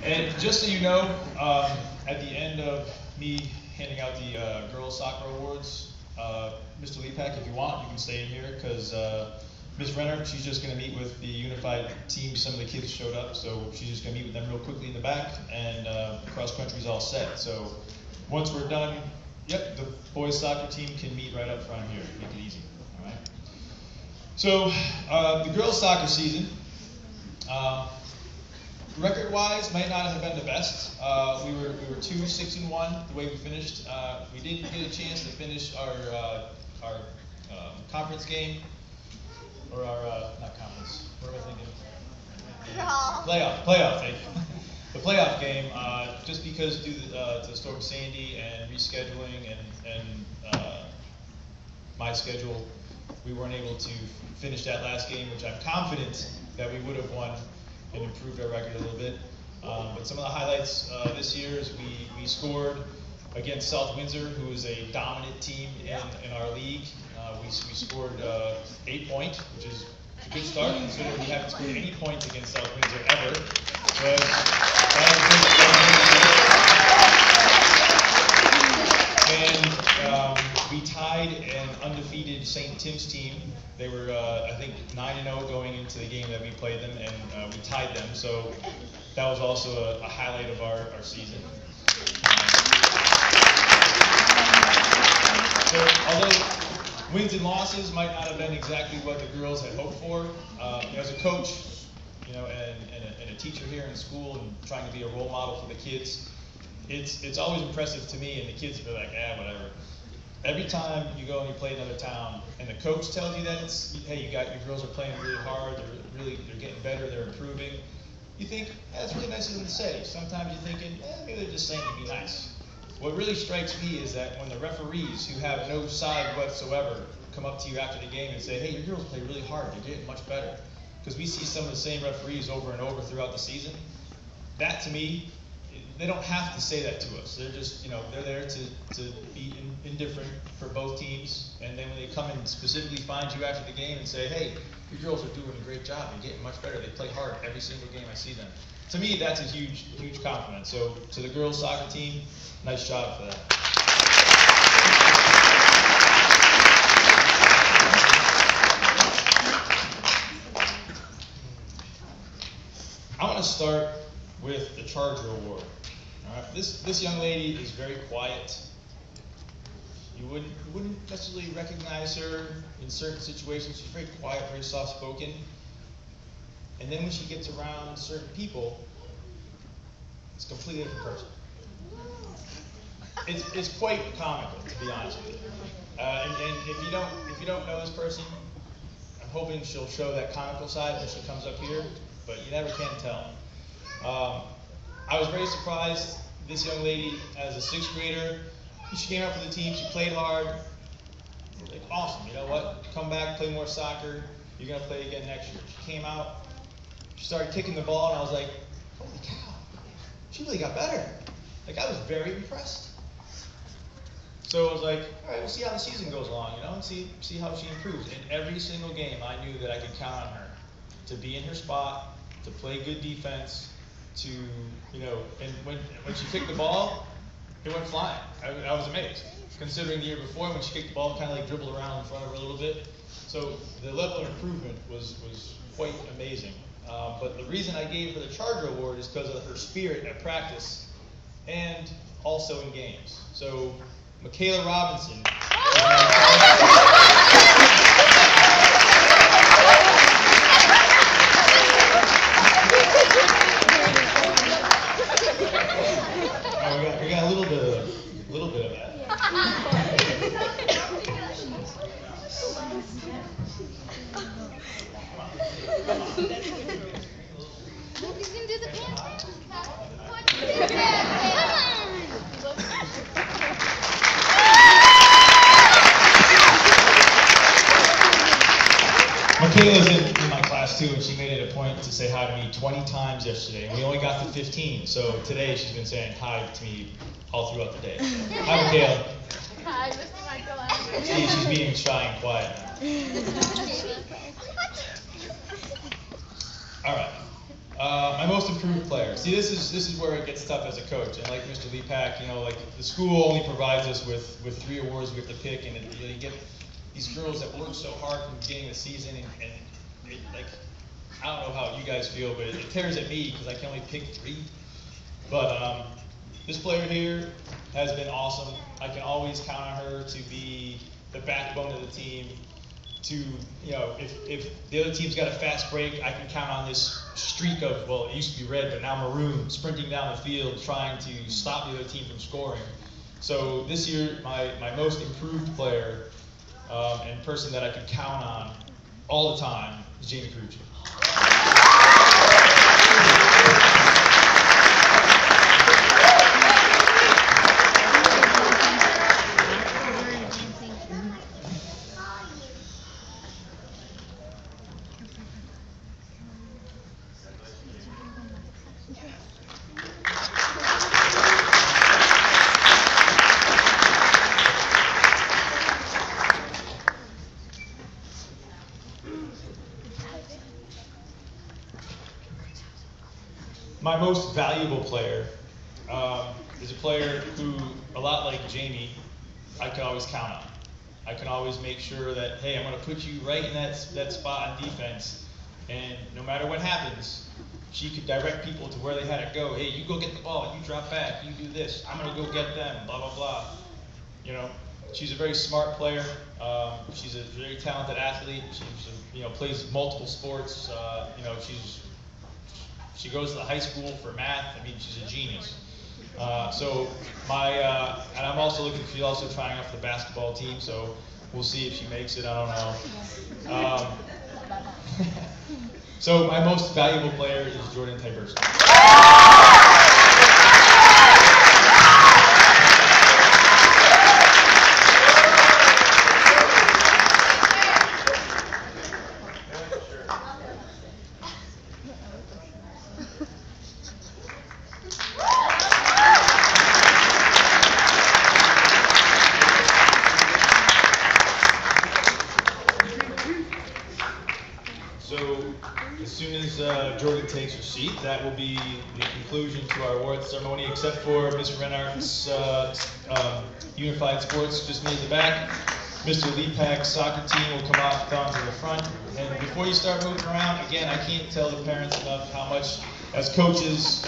And just so you know, at the end of me handing out the girls soccer awards, Mr. Lepak, if you want, you can stay in here because Ms. Renner, she's just going to meet with the unified team. Some of the kids showed up, so she's just going to meet with them real quickly in the back, and cross country's all set. So once we're done, yep, the boys soccer team can meet right up front here. Make it easy, all right? So the girls soccer season, record-wise, might not have been the best. We were 2-6-1 the way we finished. We didn't get a chance to finish our conference game, or our not conference. What am I thinking? Playoff. The playoff game, just because due to Storm Sandy and rescheduling and my schedule, we weren't able to finish that last game, which I'm confident that we would have won and improved our record a little bit. But some of the highlights this year is we scored against South Windsor, who is a dominant team in our league. We scored 8 points, which is a good start considering we haven't scored any points against South Windsor ever. So and we tied an undefeated St. Tim's team. They were, I think, 9-0 going into the game that we played them, and we tied them. So that was also a highlight of our season. So although wins and losses might not have been exactly what the girls had hoped for, as a coach, and a teacher here in school, and trying to be a role model for the kids, it's always impressive to me, and the kids are like, whatever. Every time you go and you play another town, and the coach tells you that hey, your girls are playing really hard, they're getting better, they're improving. You think, that's really nice of them to say. Sometimes you're thinking, maybe they're just saying to be nice. What really strikes me is that when the referees, who have no side whatsoever, come up to you after the game and say, hey, your girls play really hard, they're getting much better. Because we see some of the same referees over and over throughout the season. That, to me, they don't have to say that to us. They're just, they're there to be indifferent for both teams. And then when they come and specifically find you after the game and say, hey, your girls are doing a great job, they're getting much better, they play hard every single game I see them. To me, that's a huge, huge compliment. So to the girls soccer team, nice job for that. I want to start with the Charger Award. All right, this young lady is very quiet. You wouldn't necessarily recognize her in certain situations. She's very quiet, very soft-spoken. And then when she gets around certain people, it's a completely different person. It's quite comical, to be honest with you. And if you don't know this person, I'm hoping she'll show that comical side when she comes up here, but you never can tell. I was very surprised. This young lady, as a 6th grader, she came out for the team. She played hard. Like, awesome. You know what? Come back, play more soccer. You're gonna play again next year. She came out. She started kicking the ball, and I was like, holy cow! She really got better. Like, I was very impressed. So I was like, all right, we'll see how the season goes along, and see how she improves. In every single game, I knew that I could count on her to be in her spot, to play good defense, to, and when she kicked the ball, it went flying. I was amazed, considering the year before when she kicked the ball and kind of like dribbled around in front of her a little bit. So the level of improvement was quite amazing. But the reason I gave her the Charger Award is because of her spirit at practice and also in games. So Michaela Robinson. We got a little bit of that. He's gonna do the pants. Michaela's in my class too, and she made it a point to say hi to me 20 times yesterday, and we only got to 15. So today she's been saying hi to me all throughout the day. So, hi, Michaela. Hi, Mr. Michael. She's being shy and quiet now. All right. My most improved player. See, this is where it gets tough as a coach. And like Mr. Lepak, you know, like the school only provides us with 3 awards we have to pick, and you get these girls that work so hard from the beginning of the season, and it, like, I don't know how you guys feel, but it tears at me because I can only pick 3. But this player here has been awesome. I can always count on her to be the backbone of the team. To, you know, if the other team's got a fast break, I can count on this streak of, well, it used to be red, but now maroon, sprinting down the field trying to stop the other team from scoring. So this year, my most improved player and person that I can count on all the time is Jamie Carucci. My most valuable player is a player who, a lot like Jamie, I can always count on. I can always make sure that, hey, I'm going to put you right in that spot on defense, and no matter what happens, she could direct people to where they had to go. Hey, you go get the ball, you drop back, you do this, I'm going to go get them, blah, blah, blah. You know, she's a very smart player. She's a very talented athlete. She, you know, plays multiple sports. You know, she goes to the high school for math. I mean, she's a genius. So and I'm also looking, she's also trying out for the basketball team, so we'll see if she makes it, I don't know. So my most valuable player is Jordan Tyberski. So as soon as Jordan takes her seat, that will be the conclusion to our awards ceremony, except for Ms. Renard's Unified Sports, just me in the back. Mr. Lepak's soccer team will come off down to the front. And before you start moving around, again, I can't tell the parents enough how much, as coaches,